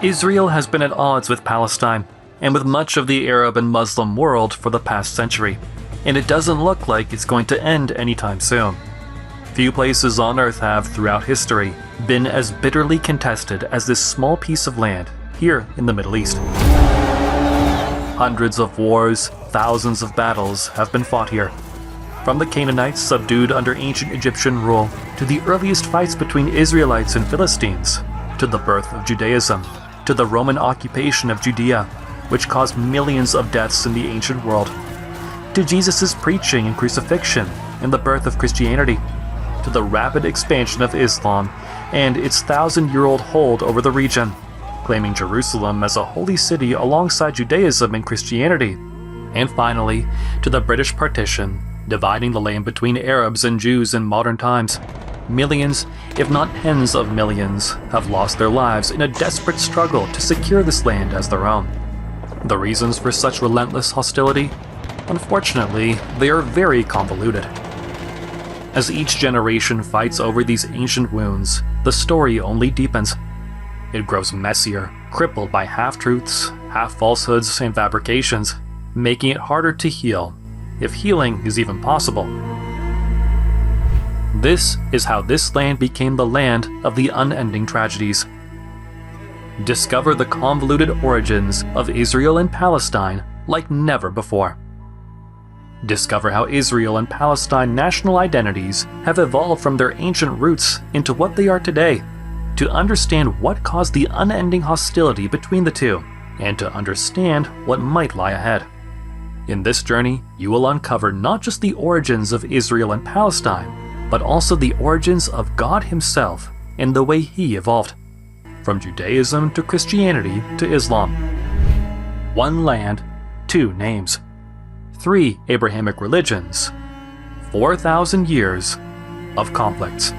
Israel has been at odds with Palestine, and with much of the Arab and Muslim world for the past century, and it doesn't look like it's going to end anytime soon. Few places on Earth have, throughout history, been as bitterly contested as this small piece of land here in the Middle East. Hundreds of wars, thousands of battles have been fought here. From the Canaanites subdued under ancient Egyptian rule, to the earliest fights between Israelites and Philistines, to the birth of Judaism, to the Roman occupation of Judea, which caused millions of deaths in the ancient world, to Jesus' preaching and crucifixion and the birth of Christianity, to the rapid expansion of Islam and its 1,000-year-old hold over the region, claiming Jerusalem as a holy city alongside Judaism and Christianity, and finally, to the British partition, dividing the land between Arabs and Jews in modern times. Millions, if not tens of millions, have lost their lives in a desperate struggle to secure this land as their own. The reasons for such relentless hostility? Unfortunately, they are very convoluted. As each generation fights over these ancient wounds, the story only deepens. It grows messier, crippled by half-truths, half-falsehoods, and fabrications, making it harder to heal, if healing is even possible. This is how this land became the land of the unending tragedies. Discover the convoluted origins of Israel and Palestine like never before. Discover how Israel and Palestine national identities have evolved from their ancient roots into what they are today, to understand what caused the unending hostility between the two, and to understand what might lie ahead. In this journey, you will uncover not just the origins of Israel and Palestine, but also the origins of God Himself and the way He evolved, from Judaism to Christianity to Islam. One land, two names. 3 Abrahamic religions. 4,000 years of conflicts.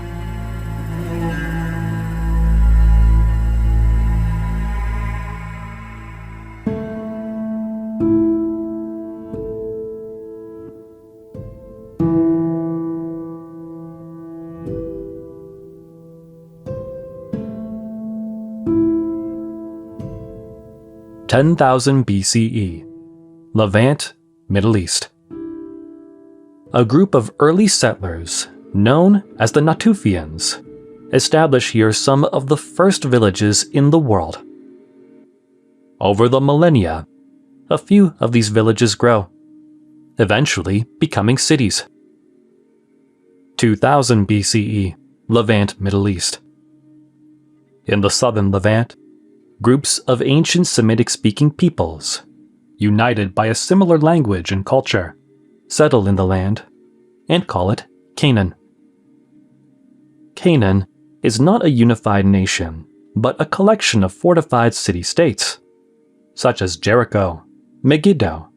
(10,000 BCE), Levant, Middle East. A group of early settlers, known as the Natufians, established here some of the first villages in the world. Over the millennia, a few of these villages grow, eventually becoming cities. 2000 BCE, Levant, Middle East. In the southern Levant, groups of ancient Semitic-speaking peoples, united by a similar language and culture, settle in the land and call it Canaan. Canaan is not a unified nation, but a collection of fortified city-states, such as Jericho, Megiddo,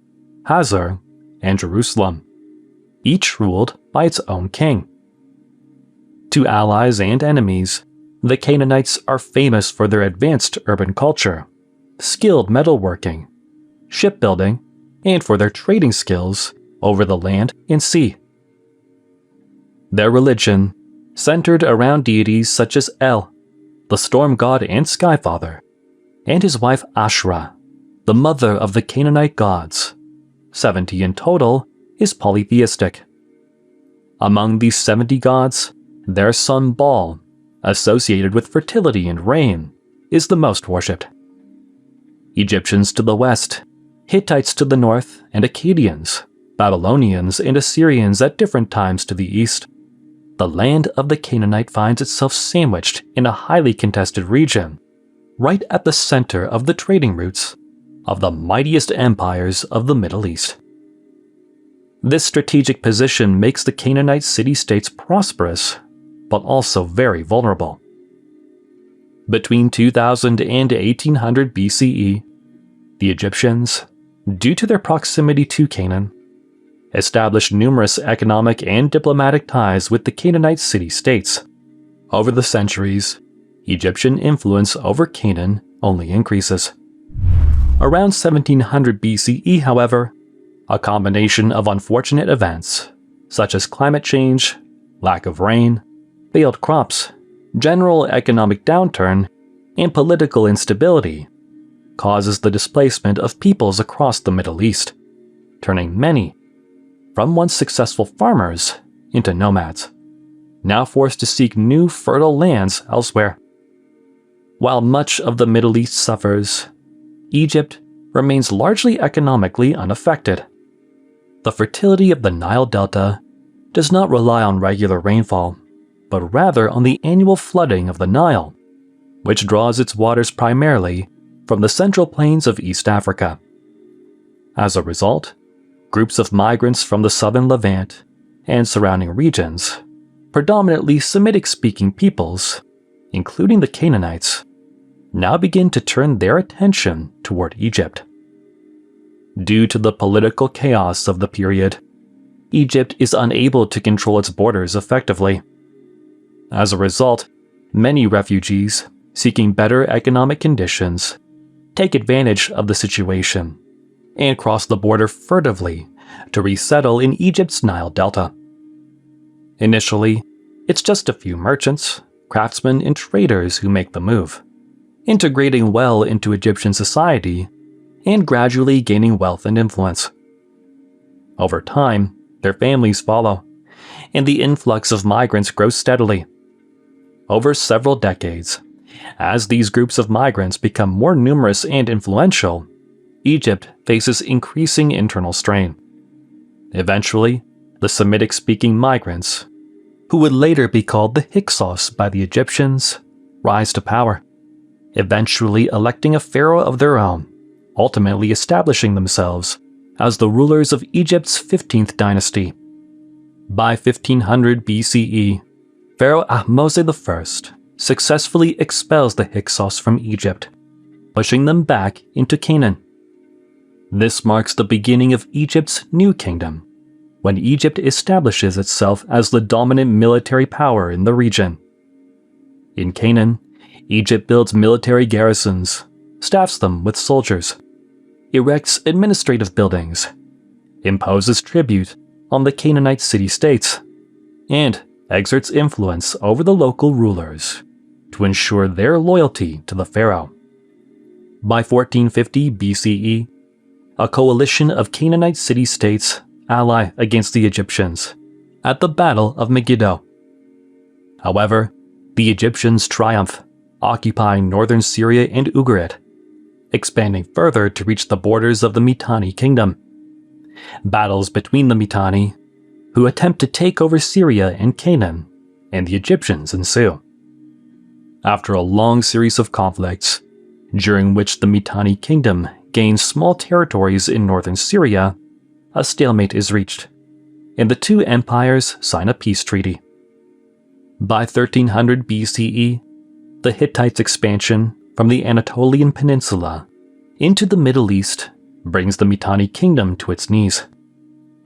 Hazor, and Jerusalem, each ruled by its own king. To allies and enemies, the Canaanites are famous for their advanced urban culture, skilled metalworking, shipbuilding, and for their trading skills over the land and sea. Their religion centered around deities such as El, the storm god and sky father, and his wife Ashra, the mother of the Canaanite gods. 70 in total is polytheistic. Among these 70 gods, their son Baal, associated with fertility and rain, is the most worshipped. Egyptians to the west, Hittites to the north, and Akkadians, Babylonians, and Assyrians at different times to the east. The land of the Canaanite finds itself sandwiched in a highly contested region, right at the center of the trading routes of the mightiest empires of the Middle East. This strategic position makes the Canaanite city-states prosperous, but also very vulnerable. Between 2000 and 1800 BCE, the Egyptians, due to their proximity to Canaan, established numerous economic and diplomatic ties with the Canaanite city-states. Over the centuries, Egyptian influence over Canaan only increases. Around 1700 BCE, however, a combination of unfortunate events, such as climate change, lack of rain, failed crops, general economic downturn, and political instability causes the displacement of peoples across the Middle East, turning many from once successful farmers into nomads, now forced to seek new fertile lands elsewhere. While much of the Middle East suffers, Egypt remains largely economically unaffected. The fertility of the Nile Delta does not rely on regular rainfall, but rather on the annual flooding of the Nile, which draws its waters primarily from the central plains of East Africa. As a result, groups of migrants from the southern Levant and surrounding regions, predominantly Semitic-speaking peoples, including the Canaanites, now begin to turn their attention toward Egypt. Due to the political chaos of the period, Egypt is unable to control its borders effectively. As a result, many refugees seeking better economic conditions take advantage of the situation and cross the border furtively to resettle in Egypt's Nile Delta. Initially, it's just a few merchants, craftsmen, and traders who make the move, integrating well into Egyptian society and gradually gaining wealth and influence. Over time, their families follow, and the influx of migrants grows steadily. Over several decades, as these groups of migrants become more numerous and influential, Egypt faces increasing internal strain. Eventually, the Semitic-speaking migrants, who would later be called the Hyksos by the Egyptians, rise to power, eventually electing a pharaoh of their own, ultimately establishing themselves as the rulers of Egypt's 15th dynasty. By 1500 BCE, Pharaoh Ahmose I successfully expels the Hyksos from Egypt, pushing them back into Canaan. This marks the beginning of Egypt's new kingdom, when Egypt establishes itself as the dominant military power in the region. In Canaan, Egypt builds military garrisons, staffs them with soldiers, erects administrative buildings, imposes tribute on the Canaanite city-states, and exerts influence over the local rulers to ensure their loyalty to the pharaoh. By 1450 BCE, a coalition of Canaanite city-states ally against the Egyptians at the Battle of Megiddo. However, the Egyptians triumph, occupying northern Syria and Ugarit, expanding further to reach the borders of the Mitanni kingdom. Battles between the Mitanni, who attempt to take over Syria and Canaan, and the Egyptians ensue. After a long series of conflicts, during which the Mitanni kingdom gains small territories in northern Syria, a stalemate is reached, and the two empires sign a peace treaty. By 1300 BCE, the Hittites' expansion from the Anatolian Peninsula into the Middle East brings the Mitanni kingdom to its knees.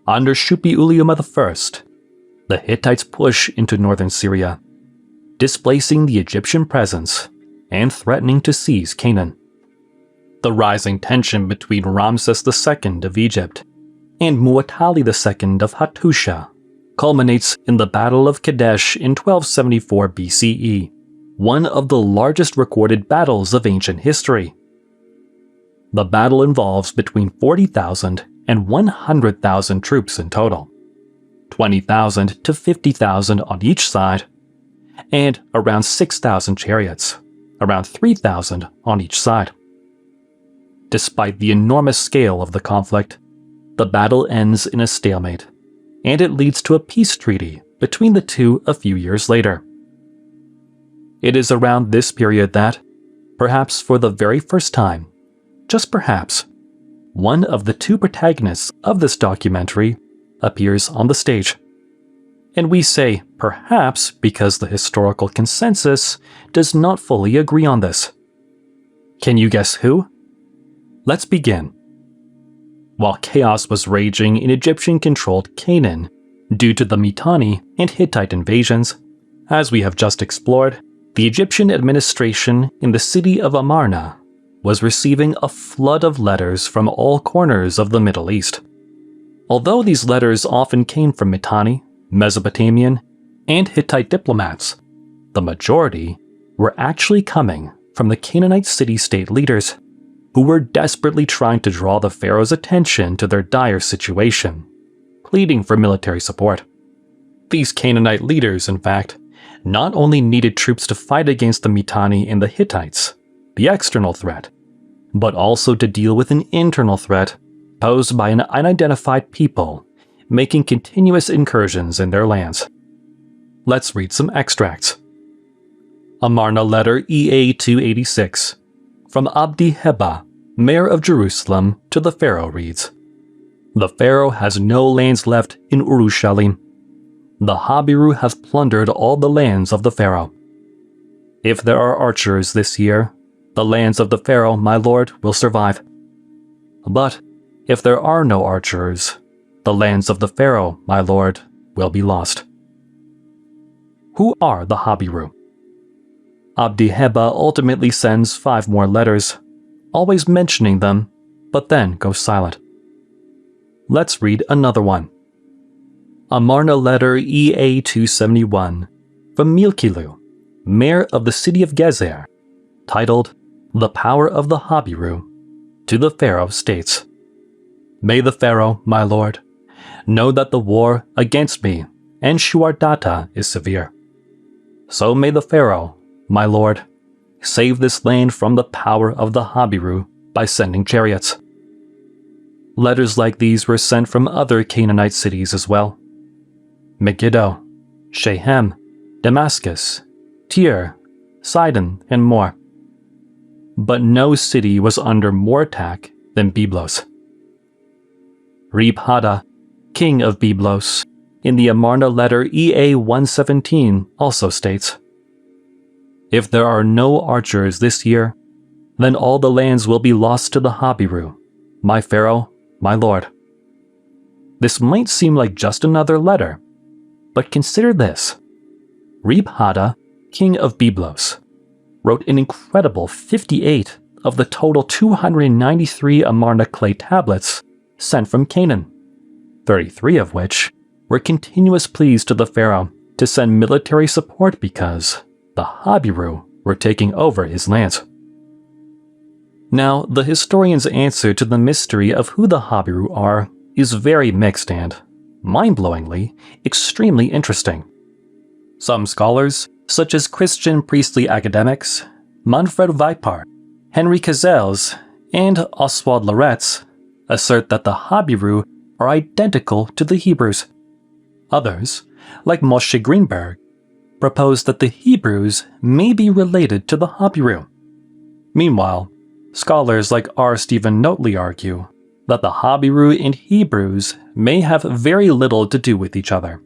Under Shuppi-Uliuma I, the Hittites push into northern Syria, displacing the Egyptian presence and threatening to seize Canaan. The rising tension between Ramses II of Egypt and Muwatalli II of Hattusha culminates in the Battle of Kadesh in 1274 BCE, one of the largest recorded battles of ancient history. The battle involves between 40,000 and 100,000 troops in total, 20,000 to 50,000 on each side, and around 6,000 chariots, around 3,000 on each side. Despite the enormous scale of the conflict, the battle ends in a stalemate, and it leads to a peace treaty between the two a few years later. It is around this period that, perhaps for the very first time, just perhaps, one of the two protagonists of this documentary appears on the stage. And we say perhaps because the historical consensus does not fully agree on this. Can you guess who? Let's begin. While chaos was raging in Egyptian-controlled Canaan due to the Mitanni and Hittite invasions, as we have just explored, the Egyptian administration in the city of Amarna was receiving a flood of letters from all corners of the Middle East. Although these letters often came from Mitanni, Mesopotamian, and Hittite diplomats, the majority were actually coming from the Canaanite city-state leaders, who were desperately trying to draw the pharaoh's attention to their dire situation, pleading for military support. These Canaanite leaders, in fact, not only needed troops to fight against the Mitanni and the Hittites, the external threat, but also to deal with an internal threat posed by an unidentified people making continuous incursions in their lands. Let's read some extracts. Amarna letter EA 286 from Abdi Heba, mayor of Jerusalem, to the Pharaoh reads, "The Pharaoh has no lands left in Urushalim. The Habiru have plundered all the lands of the Pharaoh. If there are archers this year, the lands of the Pharaoh, my lord, will survive. But if there are no archers, the lands of the Pharaoh, my lord, will be lost." Who are the Habiru? Abdi Heba ultimately sends 5 more letters, always mentioning them, but then goes silent. Let's read another one. Amarna letter EA 271 from Milkilu, mayor of the city of Gezer, titled "The Power of the Habiru," to the Pharaoh states, "May the Pharaoh, my lord, know that the war against me and Shuardata is severe. So may the Pharaoh, my lord, save this land from the power of the Habiru by sending chariots." Letters like these were sent from other Canaanite cities as well. Megiddo, Shechem, Damascus, Tyre, Sidon, and more. But no city was under more attack than Byblos. Rib-Hadda, king of Byblos, in the Amarna letter EA 117 also states, "If there are no archers this year, then all the lands will be lost to the Habiru, my Pharaoh, my lord." This might seem like just another letter, but consider this. Rib-Hadda, king of Byblos, wrote an incredible 58 of the total 293 Amarna clay tablets sent from Canaan, 33 of which were continuous pleas to the Pharaoh to send military support because the Habiru were taking over his lands. Now, the historian's answer to the mystery of who the Habiru are is very mixed and, mind-blowingly, extremely interesting. Some scholars, such as Christian priestly academics Manfred Weipart, Henry Cazelles, and Oswald Loretz, assert that the Habiru are identical to the Hebrews. Others, like Moshe Greenberg, propose that the Hebrews may be related to the Habiru. Meanwhile, scholars like R. Stephen Notley argue that the Habiru and Hebrews may have very little to do with each other.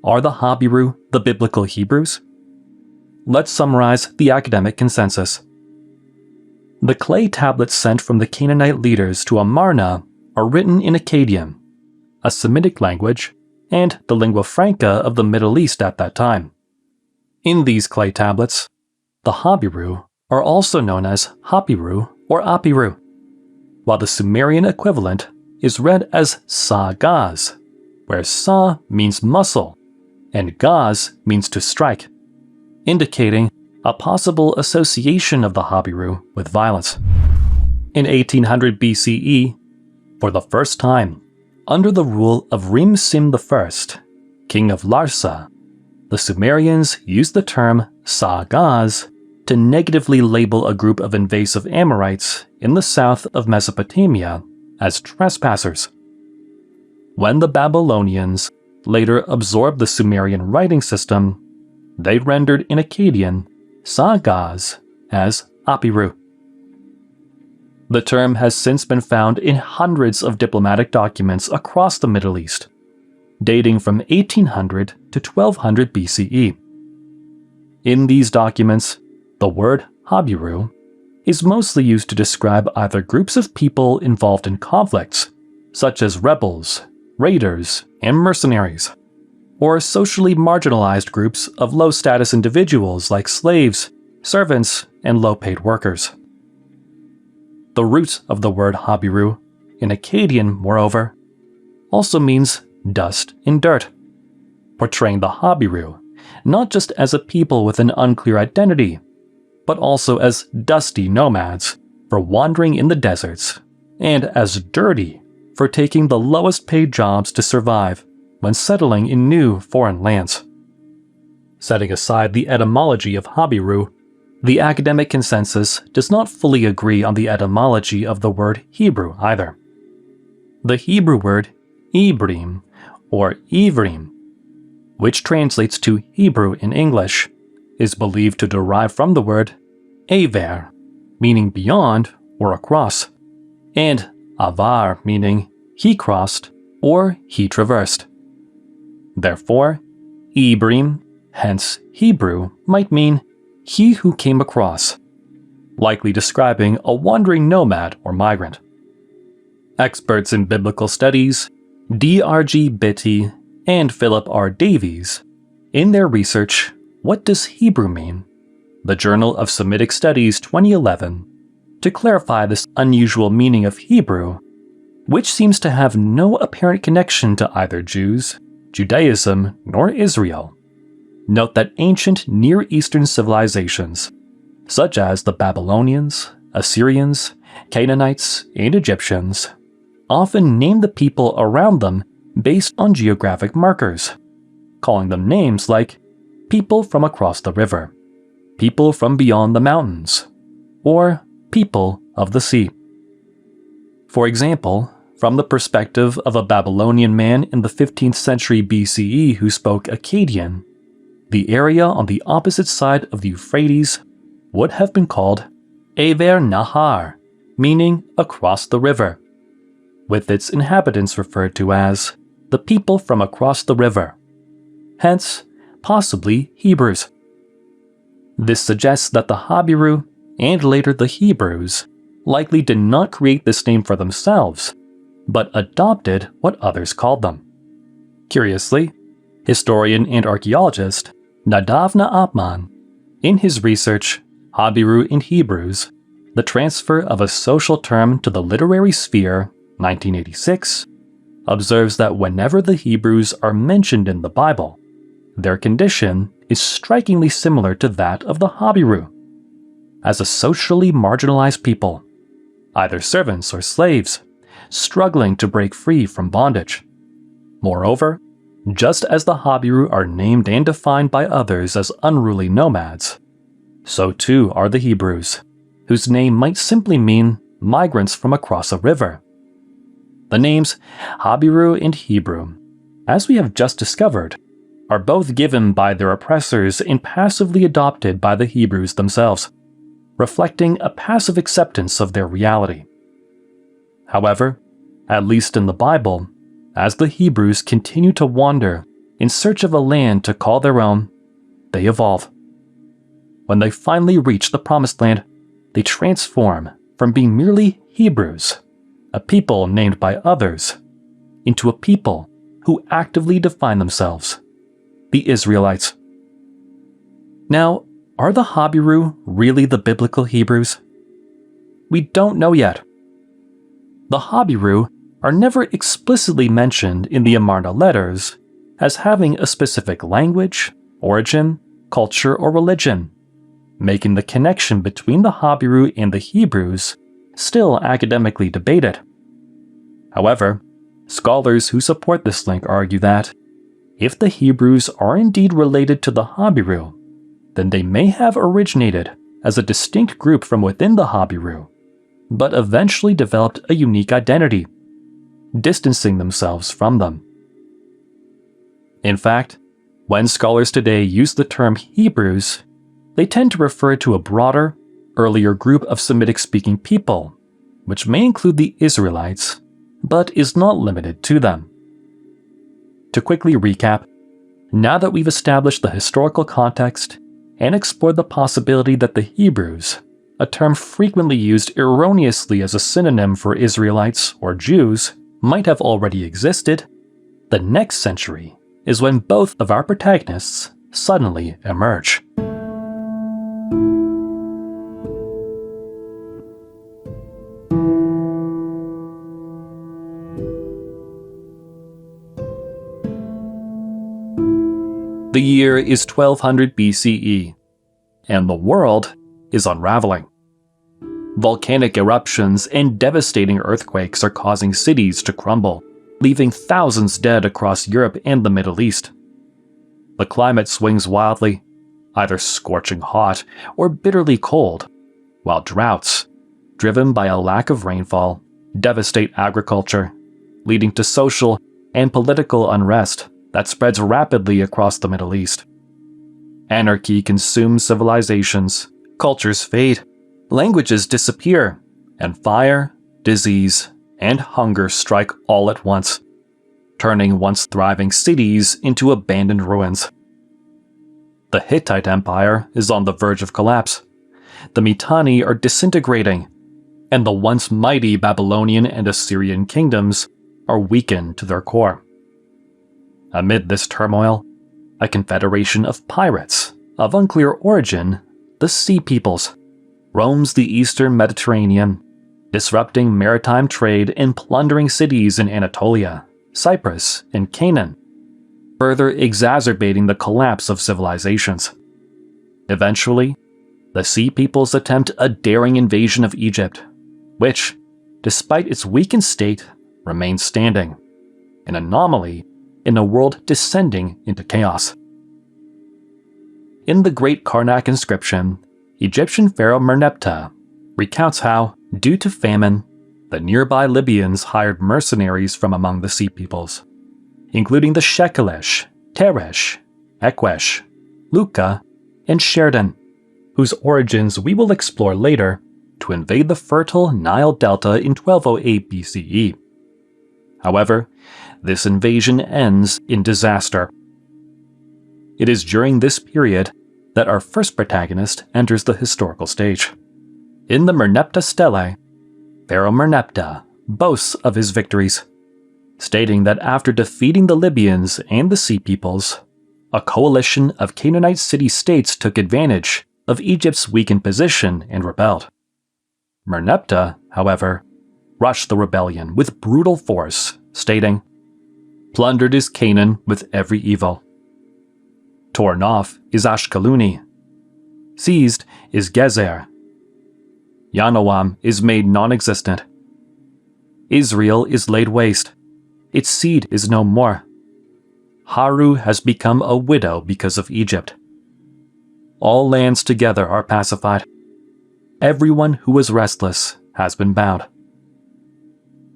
Are the Habiru the biblical Hebrews? Let's summarize the academic consensus. The clay tablets sent from the Canaanite leaders to Amarna are written in Akkadian, a Semitic language, and the lingua franca of the Middle East at that time. In these clay tablets, the Habiru are also known as Hapiru or Apiru, while the Sumerian equivalent is read as Sa-Gaz, where Sa means muscle and Gaz means to strike, indicating a possible association of the Habiru with violence. In 1800 BCE, for the first time, under the rule of Rim-Sim I, king of Larsa, the Sumerians used the term Sa-Gaz to negatively label a group of invasive Amorites in the south of Mesopotamia as trespassers. When the Babylonians later absorbed the Sumerian writing system, they rendered in Akkadian Sa-Gaz as Apiru. The term has since been found in hundreds of diplomatic documents across the Middle East, dating from 1800 to 1200 BCE. In these documents, the word Habiru is mostly used to describe either groups of people involved in conflicts, such as rebels, raiders, and mercenaries, or socially marginalized groups of low-status individuals like slaves, servants, and low-paid workers. The root of the word Habiru, in Akkadian, moreover, also means dust and dirt, portraying the Habiru not just as a people with an unclear identity, but also as dusty nomads for wandering in the deserts, and as dirty for taking the lowest paid jobs to survive when settling in new foreign lands. Setting aside the etymology of Habiru, the academic consensus does not fully agree on the etymology of the word Hebrew either. The Hebrew word Ibrim or Ivrim, which translates to Hebrew in English, is believed to derive from the word Aver, meaning beyond or across, and Avar, meaning he crossed or he traversed. Therefore, Ibrim, hence Hebrew, might mean he who came across, likely describing a wandering nomad or migrant. Experts in biblical studies, D.R.G. Bitty and Philip R. Davies, in their research, What Does Hebrew Mean? The Journal of Semitic Studies 2011, to clarify this unusual meaning of Hebrew, which seems to have no apparent connection to either Jews, Judaism, nor Israel. Note that ancient Near Eastern civilizations, such as the Babylonians, Assyrians, Canaanites, and Egyptians, often named the people around them based on geographic markers, calling them names like people from across the river, people from beyond the mountains, or people of the sea. For example, from the perspective of a Babylonian man in the 15th century BCE who spoke Akkadian, the area on the opposite side of the Euphrates would have been called Aver Nahar, meaning across the river, with its inhabitants referred to as the people from across the river, hence possibly Hebrews. This suggests that the Habiru and later the Hebrews likely did not create this name for themselves, but adopted what others called them. Curiously, historian and archaeologist Nadav Na'apman, in his research Habiru in Hebrews, the transfer of a social term to the literary sphere, 1986, observes that whenever the Hebrews are mentioned in the Bible, their condition is strikingly similar to that of the Habiru, as a socially marginalized people, either servants or slaves, struggling to break free from bondage. Moreover, just as the Habiru are named and defined by others as unruly nomads, so too are the Hebrews, whose name might simply mean migrants from across a river. The names Habiru and Hebrew, as we have just discovered, are both given by their oppressors and passively adopted by the Hebrews themselves, reflecting a passive acceptance of their reality. However, at least in the Bible, as the Hebrews continue to wander in search of a land to call their own, they evolve. When they finally reach the Promised Land, they transform from being merely Hebrews, a people named by others, into a people who actively define themselves, the Israelites. Now, are the Habiru really the biblical Hebrews? We don't know yet. The Habiru are never explicitly mentioned in the Amarna letters as having a specific language, origin, culture, or religion, making the connection between the Habiru and the Hebrews still academically debated. However, scholars who support this link argue that if the Hebrews are indeed related to the Habiru, then they may have originated as a distinct group from within the Habiru, but eventually developed a unique identity, distancing themselves from them. In fact, when scholars today use the term Hebrews, they tend to refer to a broader, earlier group of Semitic-speaking people, which may include the Israelites, but is not limited to them. To quickly recap, now that we've established the historical context and explored the possibility that the Hebrews, a term frequently used erroneously as a synonym for Israelites or Jews, might have already existed, the next century is when both of our protagonists suddenly emerge. The year is 1200 BCE, and the world is unraveling. Volcanic eruptions and devastating earthquakes are causing cities to crumble, leaving thousands dead across Europe and the Middle East. The climate swings wildly, either scorching hot or bitterly cold, while droughts, driven by a lack of rainfall, devastate agriculture, leading to social and political unrest that spreads rapidly across the Middle East. Anarchy consumes civilizations, cultures fade, languages disappear, and fire, disease, and hunger strike all at once, turning once thriving cities into abandoned ruins. The Hittite Empire is on the verge of collapse. The Mitanni are disintegrating, and the once mighty Babylonian and Assyrian kingdoms are weakened to their core. Amid this turmoil, a confederation of pirates, of unclear origin, the Sea Peoples, roams the eastern Mediterranean, disrupting maritime trade and plundering cities in Anatolia, Cyprus, and Canaan, further exacerbating the collapse of civilizations. Eventually, the Sea Peoples attempt a daring invasion of Egypt, which, despite its weakened state, remains standing, an anomaly in a world descending into chaos. In the Great Karnak inscription, Egyptian pharaoh Merneptah recounts how, due to famine, the nearby Libyans hired mercenaries from among the Sea Peoples, including the Shekelesh, Teresh, Ekwesh, Luka, and Sherdan, whose origins we will explore later, to invade the fertile Nile Delta in 1208 BCE. However, this invasion ends in disaster. It is during this period that our first protagonist enters the historical stage. In the Merneptah Stele, Pharaoh Merneptah boasts of his victories, stating that after defeating the Libyans and the Sea Peoples, a coalition of Canaanite city-states took advantage of Egypt's weakened position and rebelled. Merneptah, however, rushed the rebellion with brutal force, stating, "Plundered is Canaan with every evil. Torn off is Ashkeluni. Seized is Gezer. Yanoam is made non-existent. Israel is laid waste. Its seed is no more. Haru has become a widow because of Egypt. All lands together are pacified. Everyone who was restless has been bound."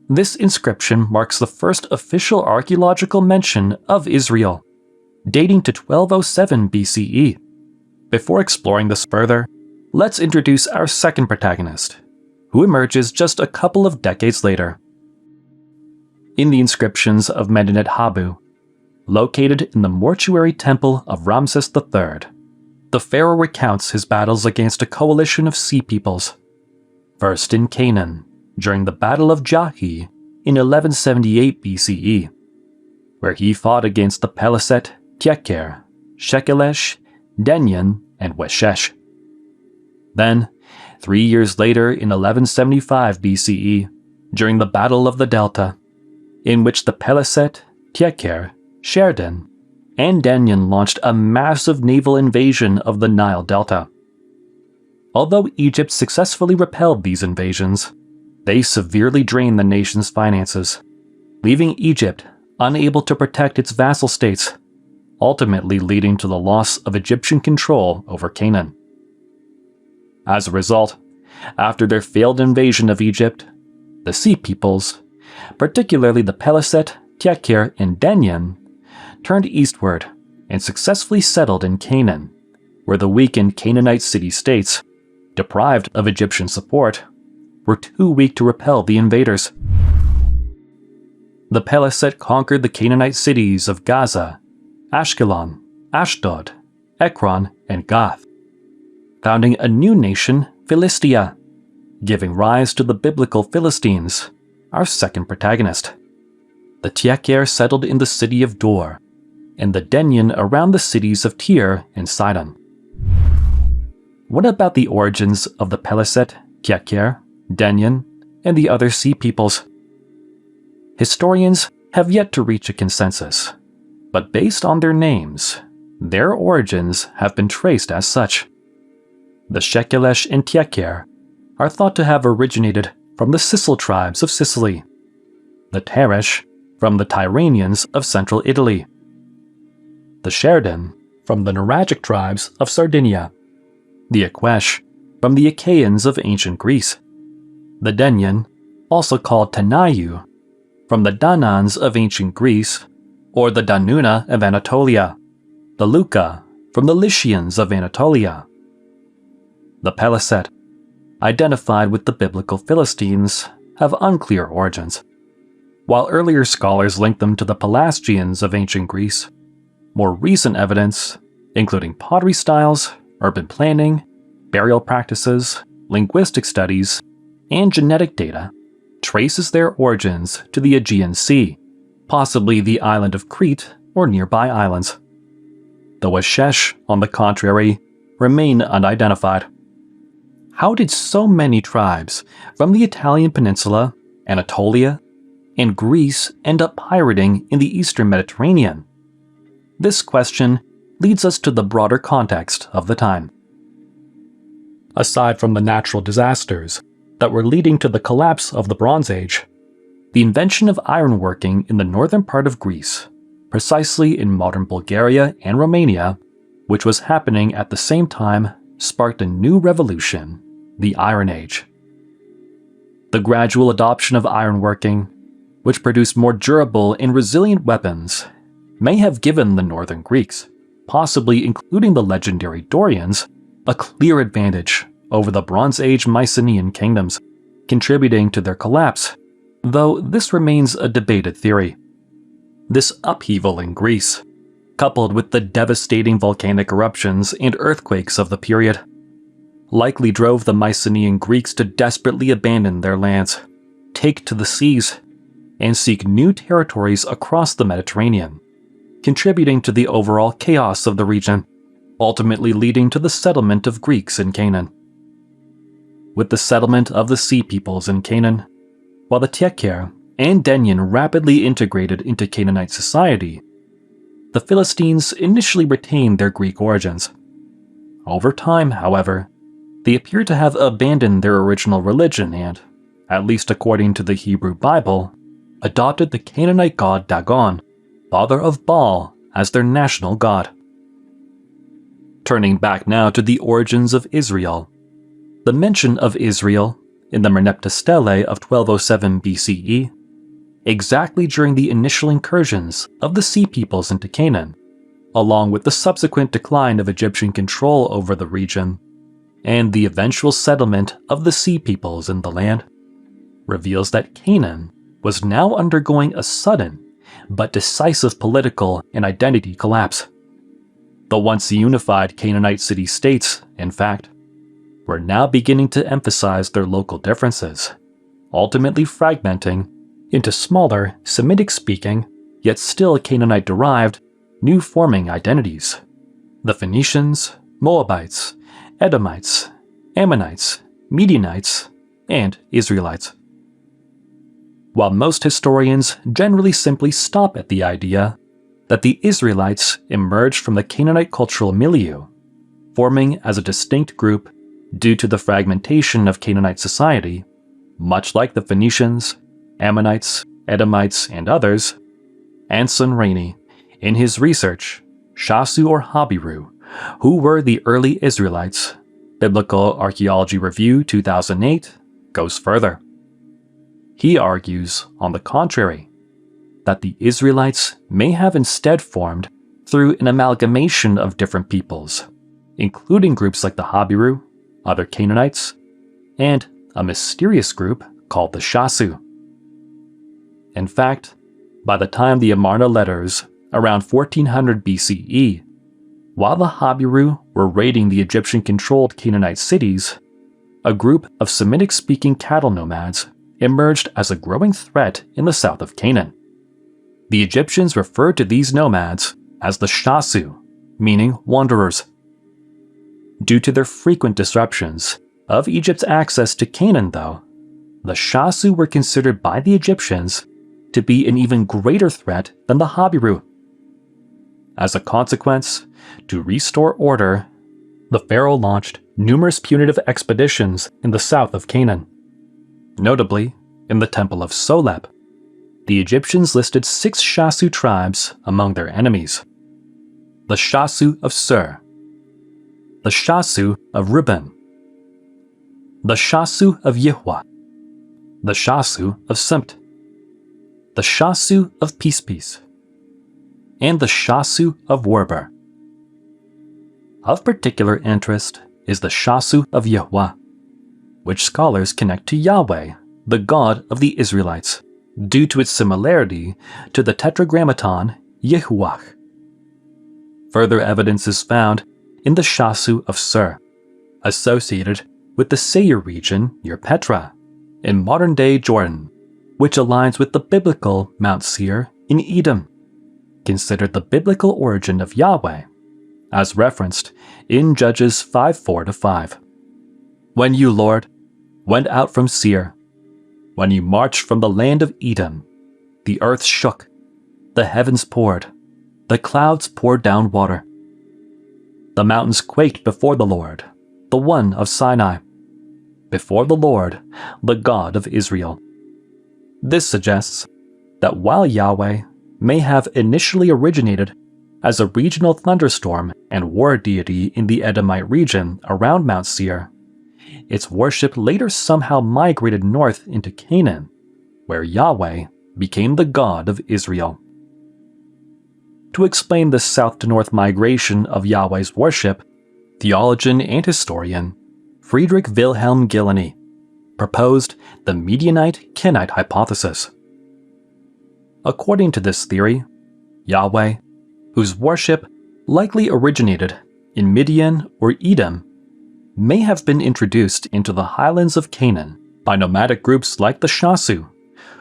This inscription marks the first official archaeological mention of Israel, dating to 1207 BCE. Before exploring this further, let's introduce our second protagonist, who emerges just a couple of decades later. In the inscriptions of Medinet Habu, located in the mortuary temple of Ramses III, the pharaoh recounts his battles against a coalition of Sea Peoples. First in Canaan, during the Battle of Jahi in 1178 BCE, where he fought against the Peliset, Tjeker, Shekelesh, Denyen, and Weshesh. Then, 3 years later in 1175 BCE, during the Battle of the Delta, in which the Peliset, Tjeker, Sherdan, and Denyen launched a massive naval invasion of the Nile Delta. Although Egypt successfully repelled these invasions, they severely drained the nation's finances, leaving Egypt unable to protect its vassal states, ultimately leading to the loss of Egyptian control over Canaan. As a result, after their failed invasion of Egypt, the Sea Peoples, particularly the Peliset, Tjeker, and Denyen, turned eastward and successfully settled in Canaan, where the weakened Canaanite city-states, deprived of Egyptian support, were too weak to repel the invaders. The Peliset conquered the Canaanite cities of Gaza, Ashkelon, Ashdod, Ekron, and Gath, founding a new nation, Philistia, giving rise to the biblical Philistines, our second protagonist. The Tjeker settled in the city of Dor, and the Denyen around the cities of Tyre and Sidon. What about the origins of the Peliset, Tjeker, Denyen, and the other Sea Peoples? Historians have yet to reach a consensus, but based on their names, their origins have been traced as such. The Shekelesh and Tieker are thought to have originated from the Sicel tribes of Sicily, the Teresh from the Tyrrhenians of central Italy, the Sherdan from the Nuragic tribes of Sardinia, the Aquesh from the Achaeans of ancient Greece, the Denyen, also called Tanayu, from the Danans of ancient Greece, or the Danuna of Anatolia, the Luca from the Lycians of Anatolia, the Peliset, identified with the biblical Philistines, have unclear origins. While earlier scholars link them to the Pelasgians of ancient Greece, more recent evidence, including pottery styles, urban planning, burial practices, linguistic studies, and genetic data, traces their origins to the Aegean Sea, possibly the island of Crete or nearby islands. The Washesh, on the contrary, remain unidentified. How did so many tribes from the Italian peninsula, Anatolia, and Greece end up pirating in the eastern Mediterranean? This question leads us to the broader context of the time. Aside from the natural disasters that were leading to the collapse of the Bronze Age, the invention of ironworking in the northern part of Greece, precisely in modern Bulgaria and Romania, which was happening at the same time, sparked a new revolution, the Iron Age. The gradual adoption of ironworking, which produced more durable and resilient weapons, may have given the northern Greeks, possibly including the legendary Dorians, a clear advantage over the Bronze Age Mycenaean kingdoms, contributing to their collapse, though this remains a debated theory. This upheaval in Greece, coupled with the devastating volcanic eruptions and earthquakes of the period, likely drove the Mycenaean Greeks to desperately abandon their lands, take to the seas, and seek new territories across the Mediterranean, contributing to the overall chaos of the region, ultimately leading to the settlement of Greeks in Canaan. With the settlement of the Sea Peoples in Canaan, while the Tieker and Denyen rapidly integrated into Canaanite society, the Philistines initially retained their Greek origins. Over time, however, they appear to have abandoned their original religion and, at least according to the Hebrew Bible, adopted the Canaanite god Dagon, father of Baal, as their national god. Turning back now to the origins of Israel, the mention of Israel in the Merneptah Stele of 1207 BCE, exactly during the initial incursions of the Sea Peoples into Canaan, along with the subsequent decline of Egyptian control over the region, and the eventual settlement of the Sea Peoples in the land, reveals that Canaan was now undergoing a sudden but decisive political and identity collapse. The once unified Canaanite city-states, in fact, were now beginning to emphasize their local differences, ultimately fragmenting into smaller, Semitic-speaking, yet still Canaanite-derived, new-forming identities. The Phoenicians, Moabites, Edomites, Ammonites, Midianites, and Israelites. While most historians generally simply stop at the idea that the Israelites emerged from the Canaanite cultural milieu, forming as a distinct group due to the fragmentation of Canaanite society, much like the Phoenicians, Ammonites, Edomites, and others, Anson Rainey, in his research, Shasu or Habiru, Who Were the Early Israelites? Biblical Archaeology Review 2008, goes further. He argues, on the contrary, that the Israelites may have instead formed through an amalgamation of different peoples, including groups like the Habiru, other Canaanites, and a mysterious group called the Shasu. In fact, by the time the Amarna letters, around 1400 BCE, while the Habiru were raiding the Egyptian-controlled Canaanite cities, a group of Semitic-speaking cattle nomads emerged as a growing threat in the south of Canaan. The Egyptians referred to these nomads as the Shasu, meaning wanderers. Due to their frequent disruptions of Egypt's access to Canaan, though, the Shasu were considered by the Egyptians to be an even greater threat than the Habiru. As a consequence, to restore order, the pharaoh launched numerous punitive expeditions in the south of Canaan. Notably, in the Temple of Solep, the Egyptians listed 6 Shasu tribes among their enemies: the Shasu of Sur, the Shasu of Reuben, the Shasu of Yihwa, the Shasu of Simt, the Shasu of Pispis, and the Shasu of Werber. Of particular interest is the Shasu of Yihwa, which scholars connect to Yahweh, the God of the Israelites, due to its similarity to the Tetragrammaton Yehuwah. Further evidence is found in the Shasu of Sur, associated with the Seir region near Petra, in modern-day Jordan, which aligns with the biblical Mount Seir in Edom, considered the biblical origin of Yahweh, as referenced in Judges 5:4-5. When you, Lord, went out from Seir, when you marched from the land of Edom, the earth shook, the heavens poured, the clouds poured down water. The mountains quaked before the Lord, the one of Sinai, before the Lord, the God of Israel. This suggests that while Yahweh may have initially originated as a regional thunderstorm and war deity in the Edomite region around Mount Seir, its worship later somehow migrated north into Canaan, where Yahweh became the God of Israel. To explain the south to north migration of Yahweh's worship, theologian and historian Friedrich Wilhelm Gilleny proposed the Midianite-Kenite hypothesis. According to this theory, Yahweh, whose worship likely originated in Midian or Edom, may have been introduced into the highlands of Canaan by nomadic groups like the Shasu,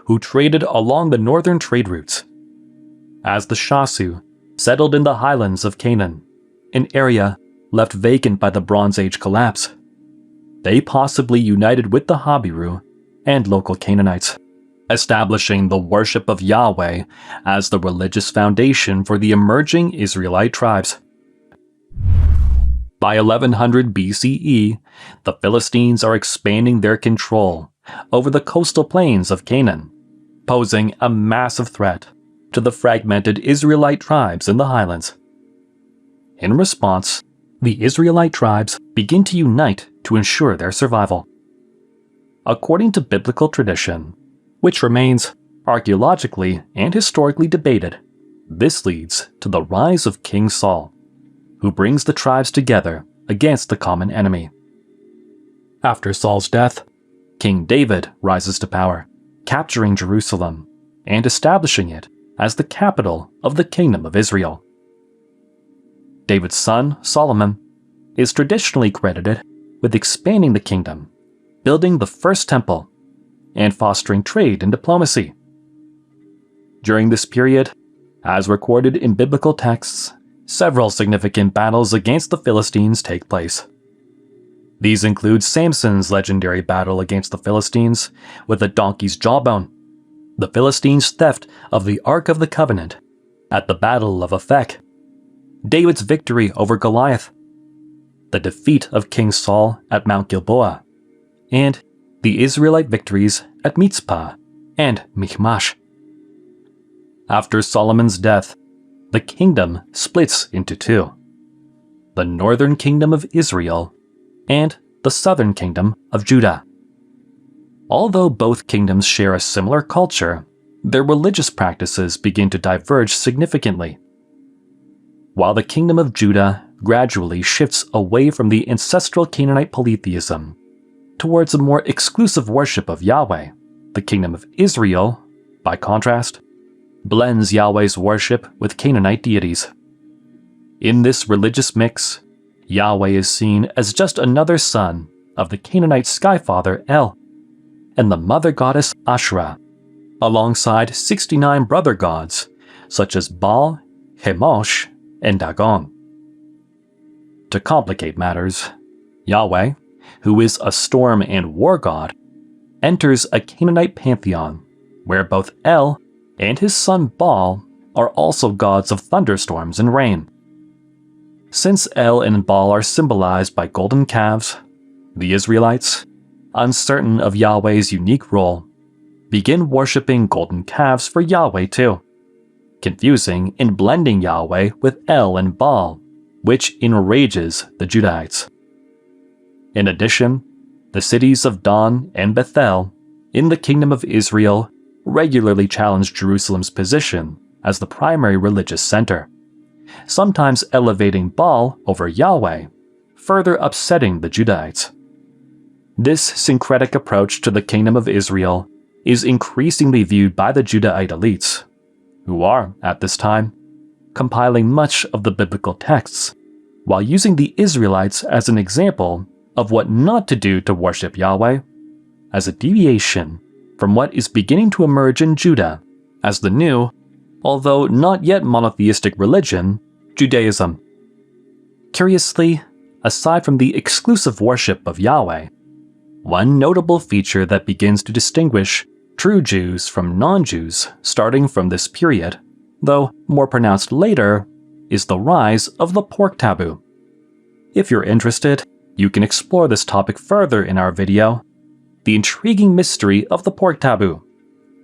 who traded along the northern trade routes. As the Shasu settled in the highlands of Canaan, an area left vacant by the Bronze Age collapse, they possibly united with the Habiru and local Canaanites, establishing the worship of Yahweh as the religious foundation for the emerging Israelite tribes. By 1100 BCE, the Philistines are expanding their control over the coastal plains of Canaan, posing a massive threat to the fragmented Israelite tribes in the highlands. In response, the Israelite tribes begin to unite to ensure their survival. According to biblical tradition, which remains archaeologically and historically debated, this leads to the rise of King Saul, who brings the tribes together against the common enemy. After Saul's death, King David rises to power, capturing Jerusalem and establishing it as the capital of the Kingdom of Israel. David's son, Solomon, is traditionally credited with expanding the kingdom, building the first temple, and fostering trade and diplomacy. During this period, as recorded in biblical texts, several significant battles against the Philistines take place. These include Samson's legendary battle against the Philistines with a donkey's jawbone, the Philistines' theft of the Ark of the Covenant at the Battle of Aphek, David's victory over Goliath, the defeat of King Saul at Mount Gilboa, and the Israelite victories at Mizpah and Michmash. After Solomon's death, the kingdom splits into two: the northern kingdom of Israel and the southern kingdom of Judah. Although both kingdoms share a similar culture, their religious practices begin to diverge significantly. While the kingdom of Judah gradually shifts away from the ancestral Canaanite polytheism towards a more exclusive worship of Yahweh, the kingdom of Israel, by contrast, blends Yahweh's worship with Canaanite deities. In this religious mix, Yahweh is seen as just another son of the Canaanite sky father El and the mother goddess Asherah, alongside 69 brother gods such as Baal, Chemosh, and Dagon. To complicate matters, Yahweh, who is a storm and war god, enters a Canaanite pantheon where both El and his son Baal are also gods of thunderstorms and rain. Since El and Baal are symbolized by golden calves, the Israelites, uncertain of Yahweh's unique role, begin worshipping golden calves for Yahweh too, confusing and blending Yahweh with El and Baal, which enrages the Judahites. In addition, the cities of Dan and Bethel in the Kingdom of Israel regularly challenge Jerusalem's position as the primary religious center, sometimes elevating Baal over Yahweh, further upsetting the Judahites. This syncretic approach to the Kingdom of Israel is increasingly viewed by the Judahite elites, who are, at this time, compiling much of the biblical texts, while using the Israelites as an example of what not to do to worship Yahweh, as a deviation from what is beginning to emerge in Judah as the new, although not yet monotheistic religion, Judaism. Curiously, aside from the exclusive worship of Yahweh, one notable feature that begins to distinguish true Jews from non-Jews starting from this period, though more pronounced later, is the rise of the pork taboo. If you're interested, you can explore this topic further in our video, The Intriguing Mystery of the Pork Taboo,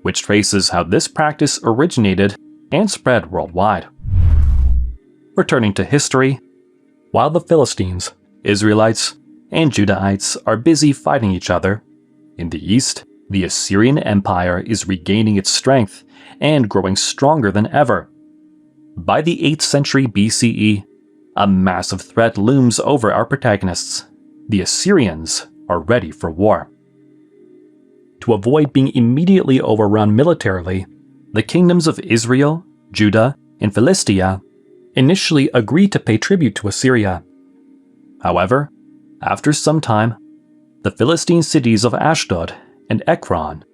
which traces how this practice originated and spread worldwide. Returning to history, while the Philistines, Israelites, and Judahites are busy fighting each other, in the east, the Assyrian Empire is regaining its strength and growing stronger than ever. By the 8th century BCE, a massive threat looms over our protagonists. The Assyrians are ready for war. To avoid being immediately overrun militarily, the kingdoms of Israel, Judah, and Philistia initially agreed to pay tribute to Assyria. However, after some time, the Philistine cities of Ashdod and Ekron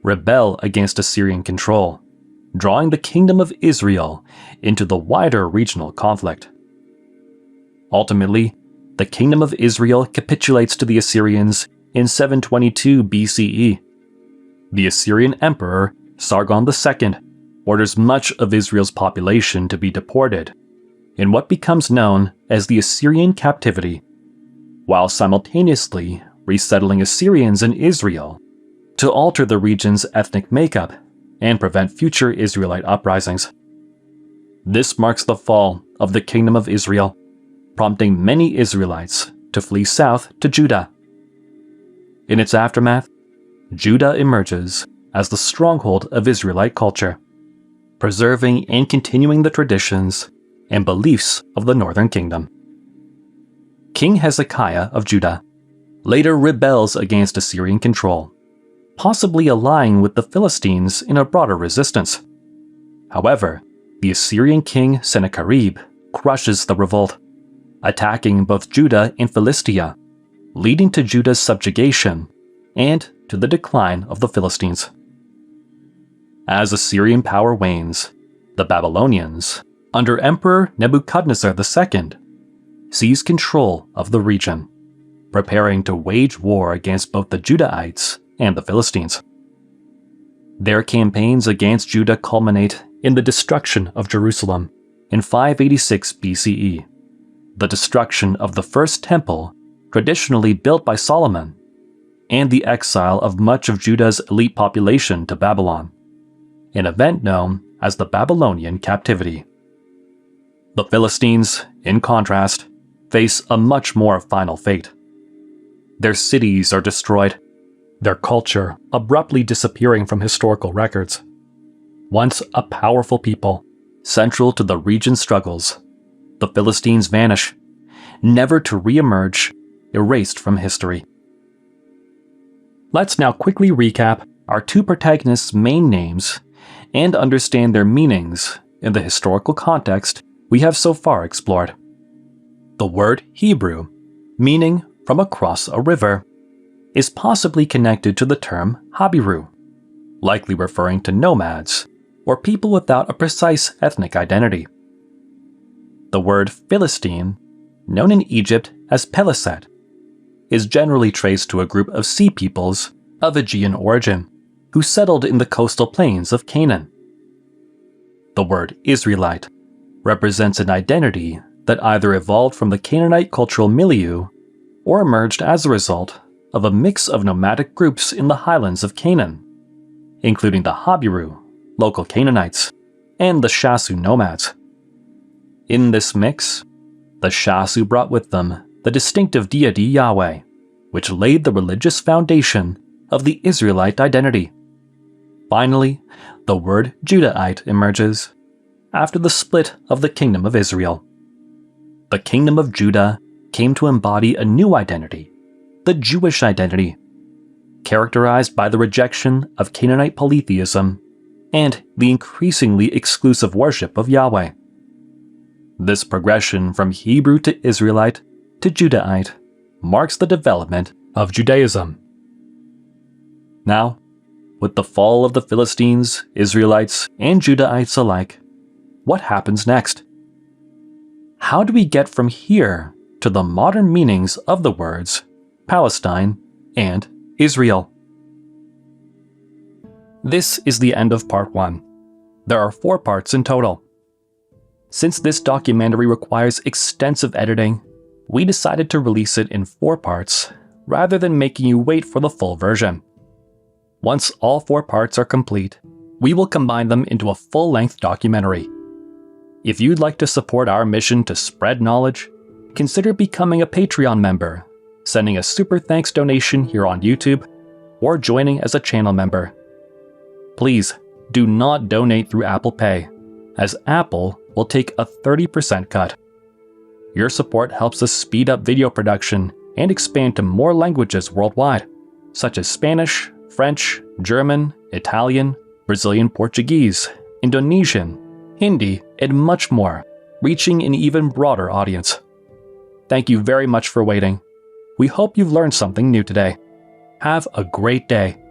rebel against Assyrian control, drawing the kingdom of Israel into the wider regional conflict. Ultimately, the kingdom of Israel capitulates to the Assyrians in 722 BCE. The Assyrian emperor Sargon II orders much of Israel's population to be deported in what becomes known as the Assyrian captivity, while simultaneously resettling Assyrians in Israel to alter the region's ethnic makeup and prevent future Israelite uprisings. This marks the fall of the Kingdom of Israel, prompting many Israelites to flee south to Judah. In its aftermath, Judah emerges as the stronghold of Israelite culture, preserving and continuing the traditions and beliefs of the northern kingdom. King Hezekiah of Judah later rebels against Assyrian control, possibly allying with the Philistines in a broader resistance. However, the Assyrian king Sennacherib crushes the revolt, attacking both Judah and Philistia, leading to Judah's subjugation and to the decline of the Philistines. As Assyrian power wanes, the Babylonians, under Emperor Nebuchadnezzar II, seize control of the region, preparing to wage war against both the Judahites and the Philistines. Their campaigns against Judah culminate in the destruction of Jerusalem in 586 BCE, the destruction of the first temple traditionally built by Solomon, and the exile of much of Judah's elite population to Babylon, an event known as the Babylonian captivity. The Philistines, in contrast, face a much more final fate. Their cities are destroyed, their culture abruptly disappearing from historical records. Once a powerful people, central to the region's struggles, the Philistines vanish, never to re-emerge, erased from history. Let's now quickly recap our two protagonists' main names and understand their meanings in the historical context we have so far explored. The word Hebrew, meaning from across a river, is possibly connected to the term Habiru, likely referring to nomads or people without a precise ethnic identity. The word Philistine, known in Egypt as Peliset, is generally traced to a group of sea peoples of Aegean origin who settled in the coastal plains of Canaan. The word Israelite represents an identity that either evolved from the Canaanite cultural milieu or emerged as a result of a mix of nomadic groups in the highlands of Canaan, including the Habiru, local Canaanites, and the Shasu nomads. In this mix, the Shasu brought with them the distinctive deity Yahweh, which laid the religious foundation of the Israelite identity. Finally, the word Judahite emerges after the split of the Kingdom of Israel. The Kingdom of Judah came to embody a new identity, the Jewish identity, characterized by the rejection of Canaanite polytheism and the increasingly exclusive worship of Yahweh. This progression from Hebrew to Israelite to Judahite marks the development of Judaism. Now, with the fall of the Philistines, Israelites, and Judahites alike, what happens next? How do we get from here to the modern meanings of the words Palestine and Israel? This is the end of part 1. There are 4 parts in total. Since this documentary requires extensive editing, we decided to release it in 4 parts rather than making you wait for the full version. Once all 4 parts are complete, we will combine them into a full-length documentary. If you'd like to support our mission to spread knowledge, consider becoming a Patreon member, sending a super thanks donation here on YouTube, or joining as a channel member. Please do not donate through Apple Pay, as Apple will take a 30% cut. Your support helps us speed up video production and expand to more languages worldwide, such as Spanish, French, German, Italian, Brazilian Portuguese, Indonesian, Hindi, and much more, reaching an even broader audience. Thank you very much for waiting. We hope you've learned something new today. Have a great day.